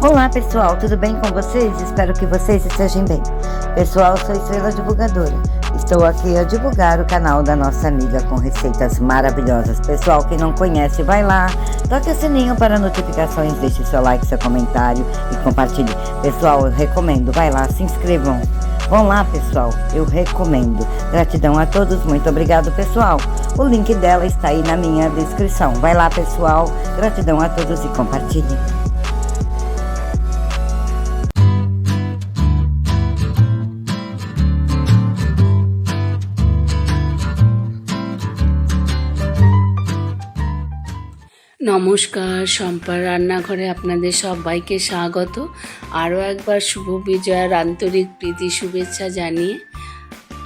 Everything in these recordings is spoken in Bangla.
Olá pessoal, tudo bem com vocês? Espero que vocês estejam bem. Pessoal, sou Estrela Divulgadora. Estou aqui a divulgar o canal da nossa amiga com receitas maravilhosas. Pessoal, quem não conhece, vai lá, toque o sininho para notificações, deixe seu like, seu comentário e compartilhe. Pessoal, eu recomendo, vai lá, se inscrevam. Vão lá pessoal, eu recomendo. Gratidão a todos, muito obrigado pessoal. O link dela está aí na minha descrição. Vai lá pessoal, gratidão a todos e compartilhe. নমস্কার, শম্পার রান্নাঘরে আপনাদের সবাইকে স্বাগত। আরও একবার শুভ বিজয়ার আন্তরিক প্রীতি শুভেচ্ছা জানিয়ে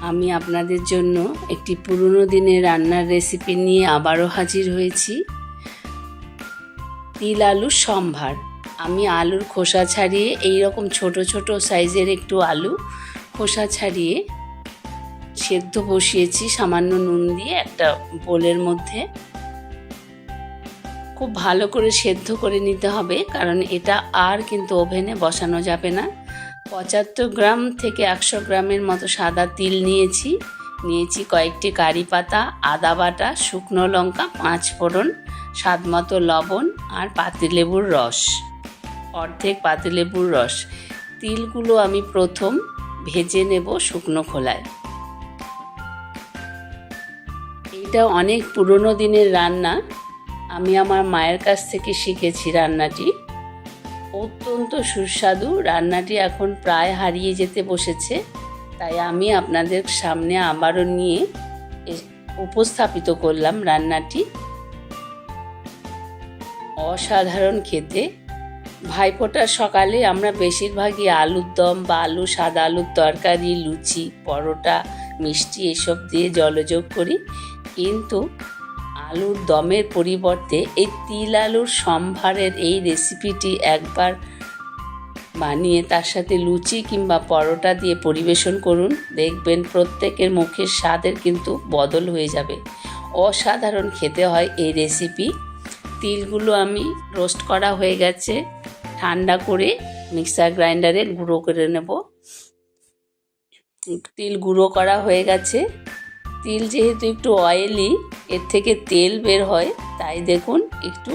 আমি আপনাদের জন্য একটি পুরনো দিনের রান্নার রেসিপি নিয়ে আবারও হাজির হয়েছি। তিল আলুর সম্ভার। আমি আলুর খোসা ছাড়িয়ে এই রকম ছোট ছোট সাইজের একটু আলু খোসা ছাড়িয়ে সেদ্ধ বসিয়েছি সামান্য নুন দিয়ে একটা বোলের মধ্যে। খুব ভালো করে সেদ্ধ করে নিতে হবে, কারণ এটা আর কিন্তু ওভেনে বসানো যাবে না। 75 গ্রাম থেকে 100 গ্রামের মতো সাদা তিল নিয়েছি কয়েকটি কারি পাতা, আদা বাটা, শুকনো লঙ্কা, 5 ফোড়ন, স্বাদ মতো লবণ আর পাতিলেবুর রস, অর্ধেক পাতিলেবুর রস। তিলগুলো আমি প্রথম ভেজে নেব শুকনো খোলায়। এটা অনেক পুরনো দিনের রান্না। আমি আমার মায়ের কাছ থেকে শিখেছি রান্নাটি, অত্যন্ত সুস্বাদু। রান্নাটি এখন প্রায় হারিয়ে যেতে বসেছে, তাই আমি আপনাদের সামনে আবারও নিয়ে উপস্থাপিত করলাম রান্নাটি। অসাধারণ খেতে। ভাইফোঁটার সকালে আমরা বেশিরভাগই আলুর দম বা সাদা আলুর তরকারি, লুচি, পরোটা, মিষ্টি এসব দিয়ে জলযোগ করি, কিন্তু আলুর দমের পরিবর্তে এই তিল আলুর সম্ভারের এই রেসিপিটি একবার বানিয়ে তার সাথে লুচি কিংবা পরোটা দিয়ে পরিবেশন করুন। দেখবেন প্রত্যেকের মুখের স্বাদের কিন্তু বদল হয়ে যাবে। অসাধারণ খেতে হয় এই রেসিপি। তিলগুলো আমি রোস্ট করা হয়ে গেছে, ঠান্ডা করে মিক্সার গ্রাইন্ডারে গুঁড়ো করে নেব। তিল গুঁড়ো করা হয়ে গেছে। তিল যেহেতু একটু অয়েলি, এর থেকে তেল বের হয়, তাই দেখুন একটু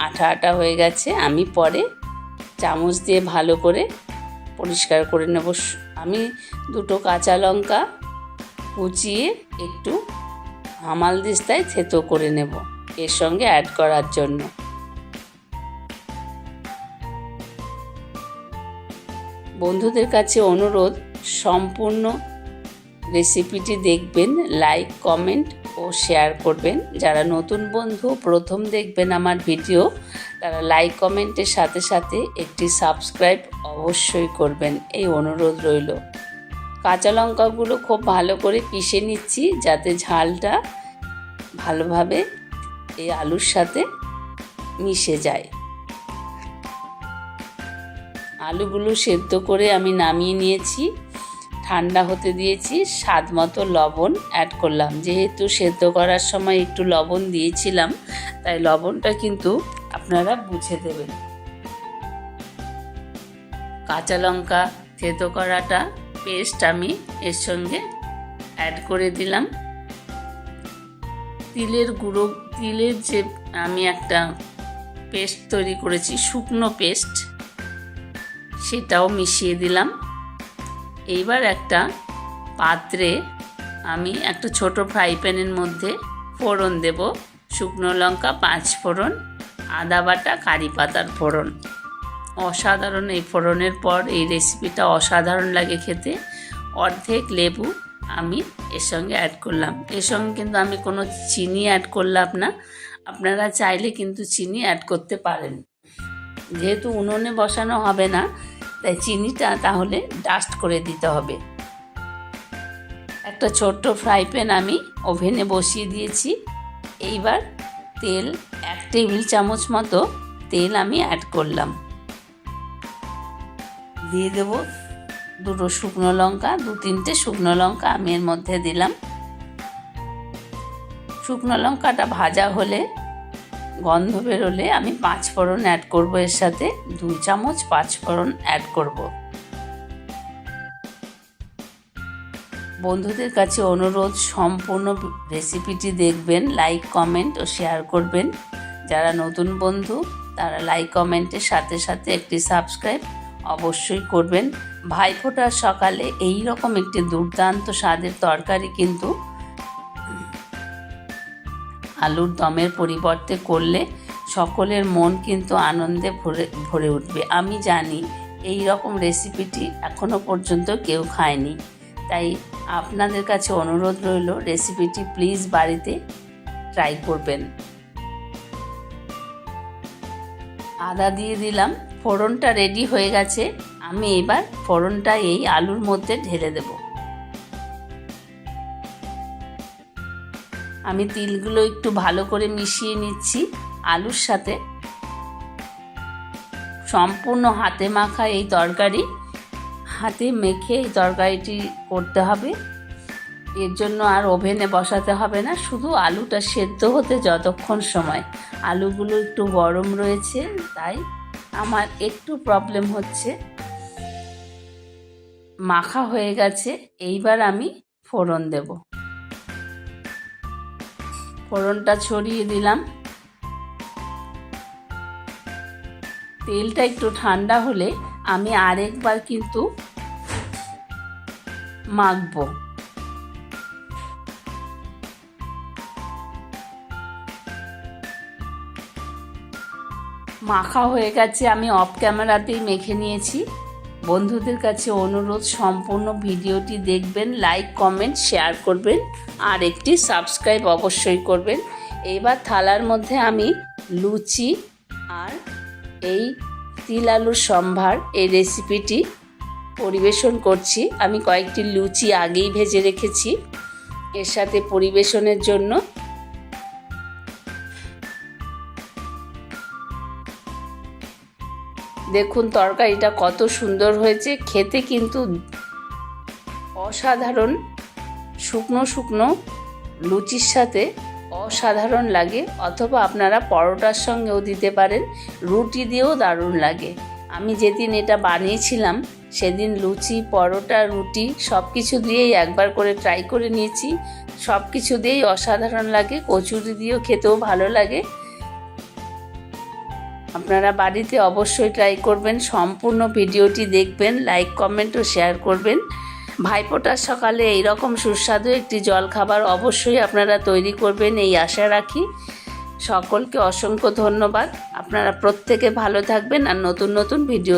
আঠা আঠা হয়ে গেছে। আমি পরে চামচ দিয়ে ভালো করে পরিষ্কার করে নেব। আমি 2 কাঁচা লঙ্কা কুচিয়ে একটু হামাল দিস্তায় থেতো করে নেব এর সঙ্গে অ্যাড করার জন্য। বন্ধুদের কাছে অনুরোধ, সম্পূর্ণ রেসিপিটি দেখবেন, লাইক, কমেন্ট ও শেয়ার করবেন। যারা নতুন বন্ধু প্রথম দেখবেন আমার ভিডিও, তারা লাইক কমেন্টের সাথে সাথে একটি সাবস্ক্রাইব অবশ্যই করবেন, এই অনুরোধ রইল। কাঁচা লঙ্কাগুলো খুব ভালো করে পিষে নিচ্ছি, যাতে ঝালটা ভালোভাবে এই আলুর সাথে মিশে যায়। আলুগুলো সেদ্ধ করে আমি নামিয়ে নিয়েছি, ঠান্ডা হতে দিয়েছি। স্বাদ মতো লবণ অ্যাড করলাম। যেহেতু সেদ্ধ করার সময় একটু লবণ দিয়েছিলাম, তাই লবণটা কিন্তু আপনারা বুঝে দেবেন। কাঁচা লঙ্কা থেতো করাটা পেস্ট আমি এর সঙ্গে অ্যাড করে দিলাম। তিলের যে আমি একটা পেস্ট তৈরি করেছি, শুকনো পেস্ট, সেটাও মিশিয়ে দিলাম। এইবার একটা পাত্রে আমি একটা ছোট ফ্রাই প্যানের মধ্যে ফোড়ন দেব। শুকনো লঙ্কা, 5 ফোড়ন, আদা বাটা, কারি পাতার ফোড়ন। অসাধারণ, এই ফোড়নের পর এই রেসিপিটা অসাধারণ লাগে খেতে। অর্ধেক লেবু আমি এর সঙ্গে অ্যাড করলাম। এর সঙ্গে কিন্তু আমি কোনো চিনি অ্যাড করলাম না, আপনারা চাইলে কিন্তু চিনি অ্যাড করতে পারেন। যেহেতু উনুনে বসানো হবে না, তাই চিনিটা তাহলে ডাস্ট করে দিতে হবে। একটা ছোট্ট ফ্রাই প্যান আমি ওভেনে বসিয়ে দিয়েছি। এইবার তেল 1 টেবিল চামচ মতো তেল আমি অ্যাড করলাম। দিয়ে দেব 2 শুকনো লঙ্কা, 2-3টে শুকনো লঙ্কা আমি এর মধ্যে দিলাম। শুকনো লঙ্কাটা ভাজা হলে গন্ধ বেরোলে আমি 5 ফোড়ন অ্যাড করব, এর সাথে 2 চামচ 5 ফোড়ন অ্যাড করব। বন্ধুদের কাছে অনুরোধ, সম্পূর্ণ রেসিপিটি দেখবেন, লাইক কমেন্ট ও শেয়ার করবেন। যারা নতুন বন্ধু তারা লাইক কমেন্টের সাথে সাথে একটি সাবস্ক্রাইব অবশ্যই করবেন। ভাইফোঁটার সকালে এই রকম একটি দুর্দান্ত স্বাদের তরকারি কিন্তু আলুর দমের পরিবর্তে করলে সকলের মন কিন্তু আনন্দে ভরে উঠবে। আমি জানি এই রকম রেসিপিটি এখনও পর্যন্ত কেউ খায়নি, তাই আপনাদের কাছে অনুরোধ রইল রেসিপিটি প্লিজ বাড়িতে ট্রাই করবেন। আদা দিয়ে দিলাম, ফোড়নটা রেডি হয়ে গেছে। আমি এবার ফোড়নটা এই আলুর মধ্যে ঢেলে দেব। আমি তিলগুলো একটু ভালো করে মিশিয়ে নিচ্ছি আলুর সাথে। সম্পূর্ণ হাতে মাখা এই তরকারি, হাতে মেখে এই তরকারিটি করতে হবে। এর জন্য আর ওভেনে বসাতে হবে না, শুধু আলুটা সেদ্ধ হতে যতক্ষণ সময়। আলুগুলো একটু গরম রয়েছে, তাই আমার একটু প্রবলেম হচ্ছে। মাখা হয়ে গেছে, এইবার আমি ফোড়ন দেব। ফোড়নটা ছড়িয়ে দিলাম। তেলটা একটু ঠান্ডা হলে আমি আরেকবার কিন্তু মাখবো। মাখা হয়ে গেছে, আমি অফ ক্যামেরাতেই মেখে নিয়েছি। বন্ধুদের কাছে অনুরোধ, সম্পূর্ণ ভিডিওটি দেখবেন, লাইক কমেন্ট শেয়ার করবেন আর একটি সাবস্ক্রাইব অবশ্যই করবেন। এইবার থালার মধ্যে আমি লুচি আর এই তিল আলুর সম্ভার এই রেসিপিটি পরিবেশন করছি। আমি কয়েকটি লুচি আগেই ভেজে রেখেছি এর সাথে পরিবেশনের জন্য। দেখুন তরকারিটা কত সুন্দর হয়েছে, খেতে কিন্তু অসাধারণ। শুকনো শুকনো লুচির সাথে অসাধারণ লাগে, অথবা আপনারা পরোটার সঙ্গেও দিতে পারেন, রুটি দিয়েও দারুণ লাগে। আমি যেদিন এটা বানিয়েছিলাম সেদিন লুচি, পরোটা, রুটি সব কিছু দিয়েই একবার করে ট্রাই করে নিয়েছি। সব কিছু দিয়েই অসাধারণ লাগে, কচুরি দিয়েও খেতেও ভালো লাগে। আপনারা বাড়িতে অবশ্যই ট্রাই করবেন, সম্পূর্ণ ভিডিওটি দেখবেন, লাইক কমেন্ট ও শেয়ার করবেন। ভাইফোঁটার সকালে এইরকম সুস্বাদু একটি জলখাবার অবশ্যই আপনারা তৈরি করবেন, এই আশা রাখি। সকলকে অসংখ্য ধন্যবাদ। আপনারা প্রত্যেকে ভালো থাকবেন আর নতুন নতুন ভিডিও